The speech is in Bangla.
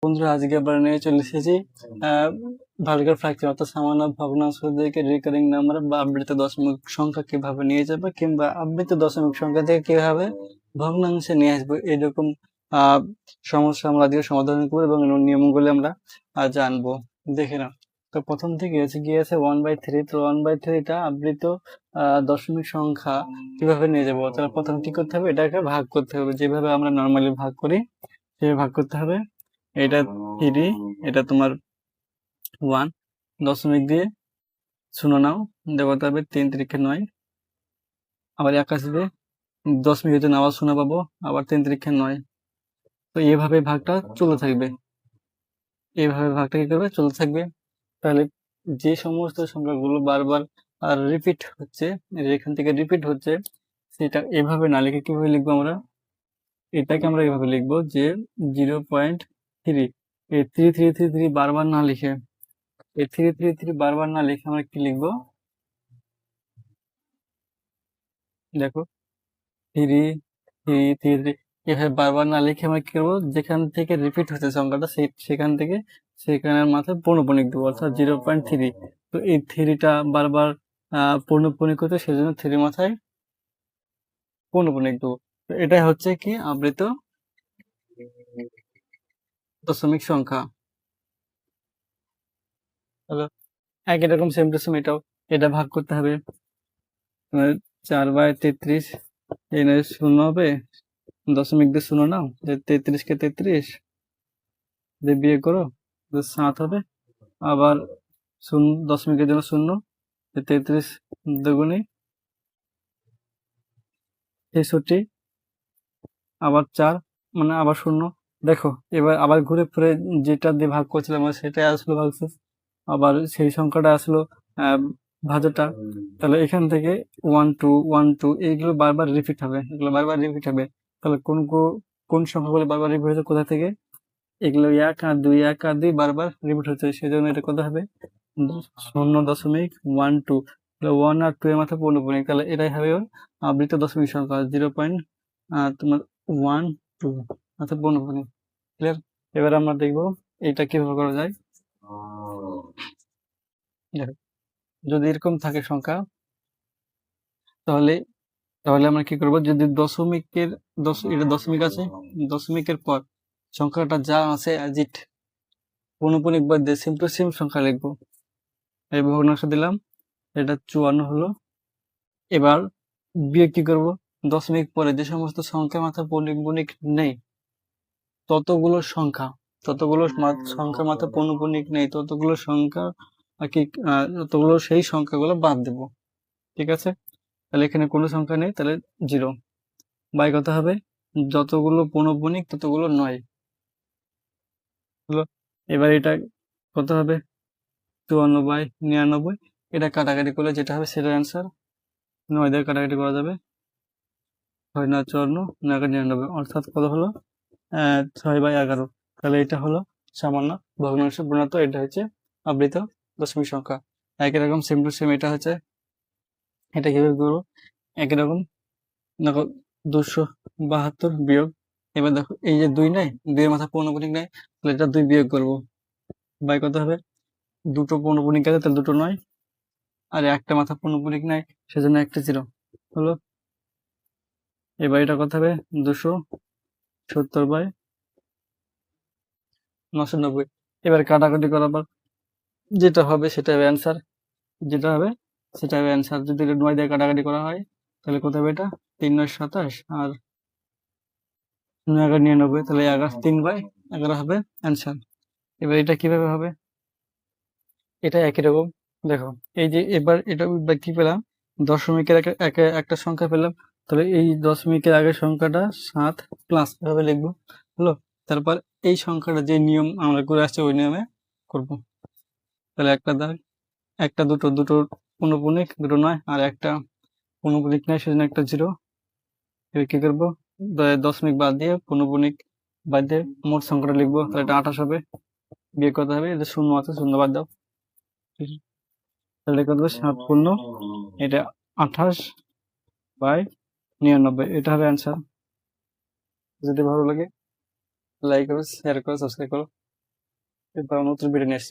বন্ধুরা, আজকে আবার নিয়ে চলে এসেছি ভালগার ফ্র্যাকচার অর্থাৎ সামান্য ভগ্নাংশকে রিকারিং নাম্বার বা আবৃত দশমিক সংখ্যা কিভাবে নিয়ে যাবে কিংবা আবৃত দশমিক সংখ্যা থেকে কিভাবে ভগ্নাংশে নিয়ে আসবো, এরকম সমস্যা আমরা আজকে সমাধান করবো এবং নিয়মগুলো আমরা জানবো। দেখে নাও। তো প্রথম থেকে গিয়েছে 1/3। তো 1/3টা আবৃত দশমিক সংখ্যা কিভাবে নিয়ে যাবো, তাহলে প্রথম কি করতে হবে, এটাকে ভাগ করতে হবে। যেভাবে আমরা নর্মালি ভাগ করি সেভাবে ভাগ করতে হবে। এটা 3, এটা তোমার 1, দশমিক দিয়ে শূন্য নাও, দেওয়াতে হবে 3 3 9। আবার 1 আসবে, দশমিক হইতে আবার শূন্য পাবো, আবার 3 3 9। তো এইভাবে ভাগটা চলতে থাকবে, এইভাবে ভাগটা কি করবে, চলতে থাকবে। তাহলে যে সমস্ত সংখ্যাগুলো বারবার আর রিপিট হচ্ছে, এখান থেকে রিপিট হচ্ছে, সেটা এভাবে না লিখে কিভাবে লিখবো আমরা, এটাকে আমরা এভাবে লিখবো যে 0.3। এই 3 3 3 3 বারবার না লিখে, এই 3 3 3 বারবার না লিখে আমরা কি লিখবো, দেখো 3 3 3 3 এভাবে বারবার না লিখে আমরা কি করবো, যেখান থেকে রিপিট হচ্ছে সংখ্যাটা সেখান থেকে সেখানের মাথায় পৌনঃপুনিক দেবো, অর্থাৎ 0.3। তো এই 3টা বারবার পৌনঃপুনিক হচ্ছে, সেজন্য 3 মাথায় পৌনঃপুনিক দেবো। তো এটাই হচ্ছে কি আবৃত দশমিক সংখ্যা। হলো একই রকম সেম টু সেম এটা ভাগ করতে হবে। 4/33, এই নয় 0 হবে, দশমিক দিয়ে 0 নাও, 33 কে 33 দিয়ে বিয়ে করো, 7 হবে। আবার দশমিকের জন্য 0, 33 দুগুণে 63, আবার 4, মানে আবার 0। দেখো এবার আবার ঘুরে ফিরে যেটা দিয়ে ভাগ করছিলাম সেটাই আসলো ভাগশেষ, আবার সেই সংখ্যাটা আসলো ভাজটা। তাহলে এখান থেকে 1 2 1 2 এইগুলো বারবার রিপিট হবে, এগুলো বারবার রিপিট হবে। তাহলে কোন সংখ্যাগুলো বারবার রিপিট হচ্ছে, কোথা থেকে, এগুলো 1 আর 2 1 আর 2 বারবার রিপিট হচ্ছে, সেজন্য এটা কত হবে, 0.12। 1 আর 2 এর মাথায় পৌনঃপুনিক, তাহলে এটাই হবে আবৃত দশমিক সংখ্যা 0.12 অর্থাৎ পৌনঃপুনিক। ক্লিয়ার? এবার আমরা দেখবো এটা কিভাবে করা যায়। যদি এরকম থাকে সংখ্যা, তাহলে আমরা কি করব, যদি দশমিকের এটা দশমিক আছে, দশমিকের পর সংখ্যাটা যা আছে অ্যাজ ইট পৌনঃপুনিক বাদ দিয়ে সেম টু সেম সংখ্যা লিখবো। এই ভগ্নাংশ দিলাম, এটা 54 হলো। এবার বিয়োগ কি করব, দশমিক পরে যে সমস্ত সংখ্যা মাথা পৌনঃপুনিক নেই, ততগুলো সংখ্যা মাথা পৌনঃপুনিক নেই, ততগুলো সংখ্যা আর কি, ততগুলো সেই সংখ্যাগুলো বাদ দেব। ঠিক আছে? তাহলে এখানে কোনো সংখ্যা নেই, তাহলে 0 বাই কত হবে, যতগুলো পৌনঃপুনিক ততগুলো নয় হলো। এবার এটা কত হবে, 54/99। এটা কাটাকাটি করলে যেটা হবে সেটার অ্যান্সার। 9 দিয়ে কাটাকাটি করা যাবে, 6 9 54 9 অর্থাৎ কত হলো, 6/11। তাহলে এটা হলো সামান্য ভগ্নাংশ প্রণত, এটা হচ্ছে আবৃত দশমিক সংখ্যা। একই রকম সেম টু সেম এটা হচ্ছে, এটা কিভাবে করবো, একই রকম দেখো 272 বিয়োগ, এবার দেখো এই যে 2 নাই, 2 এর মাথা পৌনঃপুনিক নাই, তাহলে এটা 2 বিয়োগ করবো, বাই কত হবে, দুটো পৌনঃপুনিক আছে তাহলে দুটো 9, আর একটা মাথা পৌনঃপুনিক নাই সেজন্য একটা 0 হলো। এবার এটা কত হবে, 270/990। এবার কাটাকাটি করার পর যেটা হবে সেটা হবে অ্যান্সার, যদি এটা 9 দিয়ে কাটাকাটি করা হয় তাহলে কত হবে, এটা 3 9 27 আর 9 11 99, তাহলে 3/11 হবে অ্যান্সার। এবার এটা কিভাবে হবে, এটা একই রকম। দেখো এই যে এবার কি পেলাম, দশমিকের একটা সংখ্যা পেলাম, তাহলে এই দশমিকের আগের সংখ্যাটা 7 প্লাস এভাবে লিখবো হলো। তারপর এই সংখ্যাটা যে নিয়ম আমরা করে আসছি ওই নিয়মে করব। তাহলে একটা দাগ, একটা দুটো পৌনঃপুনিক, দুটো নয়, আর একটা পৌনঃপুনিক নয় সেজন্য একটা 0। এবার কি করবো, দশমিক বাদ দিয়ে পৌনঃপুনিক বাদ দিয়ে মোট সংখ্যাটা লিখবো, তাহলে এটা 28 হবে। বিয়ে করতে হবে, এটা 0 আছে, 0 বাদ দাও, তাহলে কত 7 পূর্ণ, এটা 28/99, এটা হবে অ্যান্সার। যদি ভালো লাগে লাইক করো, শেয়ার করো, সাবস্ক্রাইব করো। নতুন ভিডিও নিয়ে আসছি।